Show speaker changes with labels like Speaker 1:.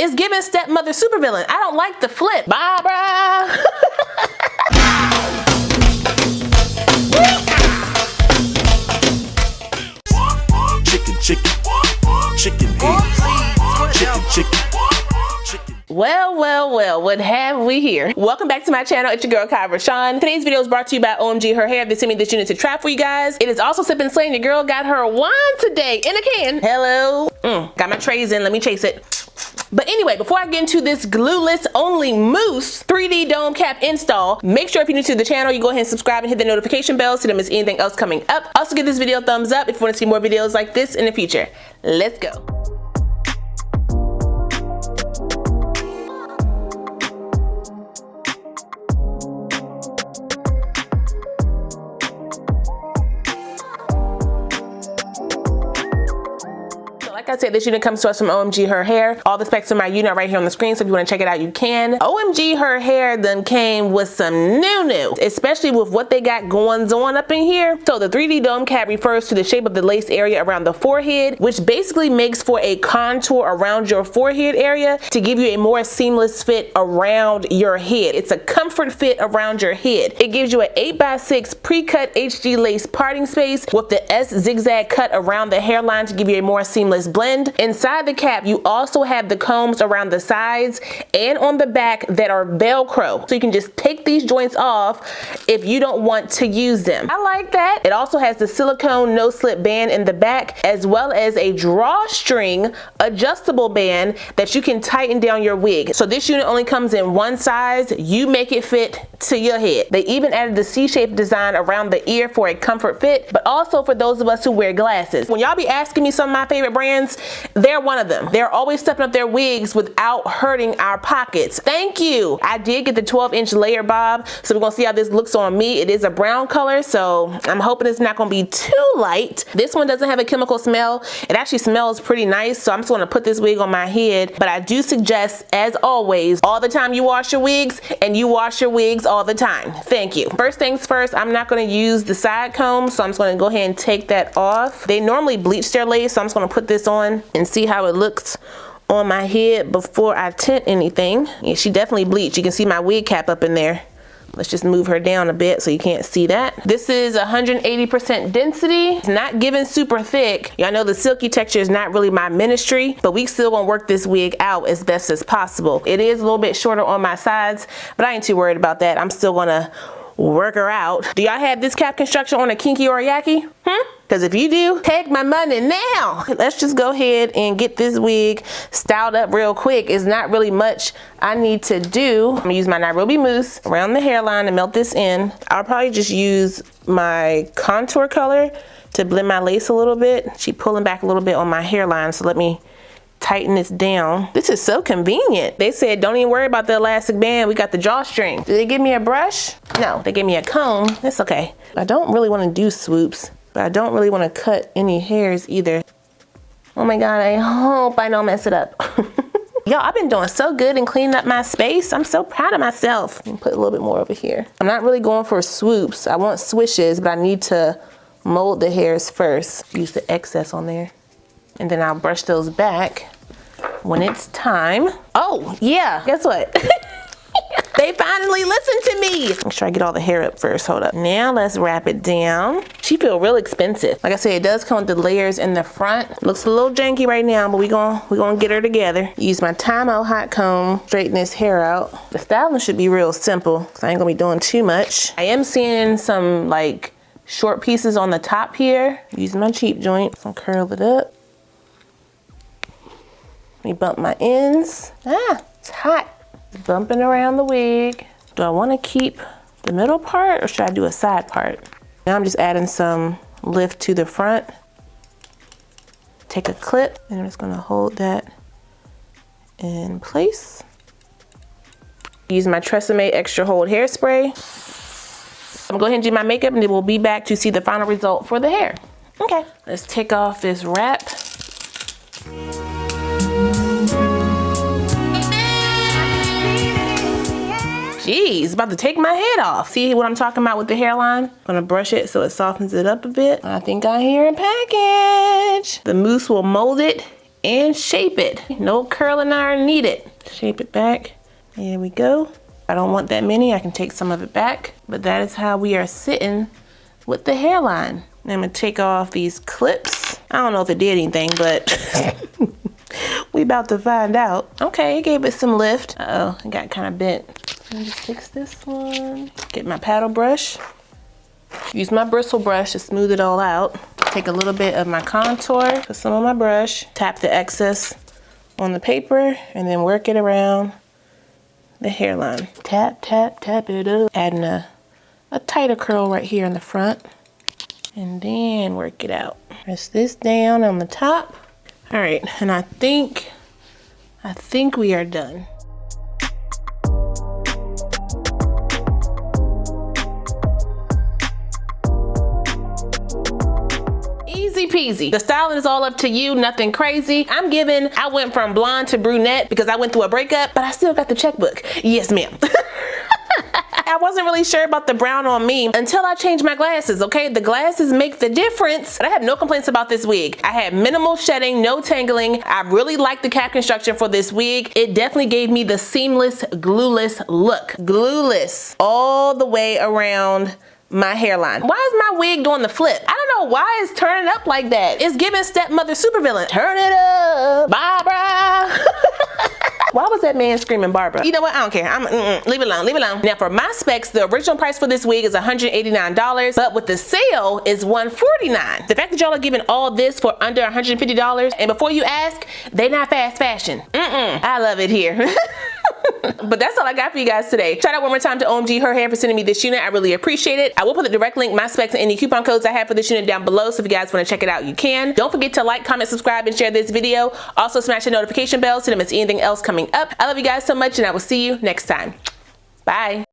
Speaker 1: It's giving stepmother supervillain. I don't like the flip. Barbara.
Speaker 2: Chicken head.
Speaker 1: Well, what have we here? Welcome back to my channel. It's your girl, 𝐃𝐈𝐒𝐿. Today's video is brought to you by OMGHerHair. They sent me this unit to try for you guys. It is also Sip and Slaying. Your girl got her wand today in a can. Hello. Got my trays in. Let me chase it. But anyway, before I get into this glueless only mousse 3D dome cap install, make sure if you're new to the channel, you go ahead and subscribe and hit the notification bell so you don't miss anything else coming up. Also give this video a thumbs up if you want to see more videos like this in the future. Let's go. Like I said, this unit comes to us from OMGHerHair. All the specs of my unit are right here on the screen, so if you want to check it out, you can. OMGHerHair then came with some new, especially with what they got going on up in here. So the 3D dome cap refers to the shape of the lace area around the forehead, which basically makes for a contour around your forehead area to give you a more seamless fit around your head. It's a comfort fit around your head. It gives you an 8x6 pre-cut HG lace parting space with the S zigzag cut around the hairline to give you a more seamless blend. Inside the cap, you also have the combs around the sides and on the back that are Velcro. So you can just take these joints off if you don't want to use them. I like that. It also has the silicone no slip band in the back, as well as a drawstring adjustable band that you can tighten down your wig. So this unit only comes in one size. You make it fit to your head. They even added the C-shaped design around the ear for a comfort fit, but also for those of us who wear glasses. When y'all be asking me some of my favorite brands, they're one of them. They're always stepping up their wigs without hurting our pockets. Thank you. I did get the 12-inch layer bob, so we're gonna see how this looks on me. It is a brown color, so I'm hoping it's not gonna be too light. This one doesn't have a chemical smell. It actually smells pretty nice, so I'm just gonna put this wig on my head. But I do suggest, as always, all the time you wash your wigs, and you wash your wigs all the time. Thank you. First things first, I'm not gonna use the side comb, so I'm just gonna go ahead and take that off. They normally bleach their lace, so I'm just gonna put this on and see how it looks on my head before I tint anything. Yeah, she definitely bleached. You can see my wig cap up in there. Let's just move her down a bit so you can't see that. This is 180% density. It's not giving super thick. Y'all know the silky texture is not really my ministry, but we still gonna work this wig out as best as possible. It is a little bit shorter on my sides, but I ain't too worried about that. I'm still gonna work her out. Do y'all have this cap construction on a kinky or a yaki? Because if you do, take my money now. Let's just go ahead and get this wig styled up real quick. It's not really much I need to do. I'm gonna use my Nairobi mousse around the hairline and melt this in. I'll probably just use my contour color to blend my lace a little bit. She's pulling back a little bit on my hairline, so let me tighten this down. This is so convenient. They said don't even worry about the elastic band, we got the drawstring. Did they give me a brush? No, they gave me a comb. That's okay. I don't really want to do swoops, but I don't really want to cut any hairs either. Oh my god, I hope I don't mess it up. Y'all, I've been doing so good in cleaning up my space. I'm so proud of myself. Put a little bit more over here. I'm not really going for swoops. I want swishes, but I need to mold the hairs first. Use the excess on there. And then I'll brush those back when it's time. Oh, yeah, guess what? They finally listened to me. Make sure I get all the hair up first, hold up. Now let's wrap it down. She feel real expensive. Like I said, it does come with the layers in the front. Looks a little janky right now, but we gonna get her together. Use my TYMO Hot Comb, straighten this hair out. The styling should be real simple, because I ain't gonna be doing too much. I am seeing some like short pieces on the top here. Using my cheap joint, so curl it up. Let me bump my ends. Ah, it's hot. It's bumping around the wig. Do I want to keep the middle part or should I do a side part? Now I'm just adding some lift to the front. Take a clip and I'm just going to hold that in place. Use my TRESemmé Extra Hold Hairspray. I'm going to go ahead and do my makeup and then we'll be back to see the final result for the hair. Okay, let's take off this wrap. Jeez, about to take my head off. See what I'm talking about with the hairline? I'm gonna brush it so it softens it up a bit. I think I hear a package. The mousse will mold it and shape it. No curling iron needed. Shape it back. There we go. I don't want that many, I can take some of it back. But that is how we are sitting with the hairline. I'm gonna take off these clips. I don't know if it did anything, but we about to find out. Okay, it gave it some lift. Uh-oh, it got kind of bent. Let me just fix this one. Get my paddle brush. Use my bristle brush to smooth it all out. Take a little bit of my contour, put some on my brush, tap the excess on the paper, and then work it around the hairline. Tap, tap, tap it up. Adding a tighter curl right here in the front. And then work it out. Press this down on the top. All right, and I think we are done. Easy peasy. The styling is all up to you, nothing crazy. I went from blonde to brunette because I went through a breakup, but I still got the checkbook. Yes, ma'am. I wasn't really sure about the brown on me until I changed my glasses, okay? The glasses make the difference. But I have no complaints about this wig. I had minimal shedding, no tangling. I really like the cap construction for this wig. It definitely gave me the seamless, glueless look. Glueless all the way around my hairline. Why is my wig doing the flip? I don't know why it's turning up like that. It's giving stepmother supervillain. Turn it up, Barbara. Why was that man screaming Barbara? You know what? I don't care. Leave it alone. Leave it alone. Now for my specs, the original price for this wig is $189, but with the sale is $149. The fact that y'all are giving all this for under $150, and before you ask, they not fast fashion. I love it here. But that's all I got for you guys today. Shout out one more time to OMGHerHair for sending me this unit. I really appreciate it. I will put the direct link, my specs, and any coupon codes I have for this unit down below, so if you guys want to check it out, you can. Don't forget to like, comment, subscribe, and share this video. Also smash the notification bell so you don't miss anything else coming up. I love you guys so much, and I will see you next time. Bye.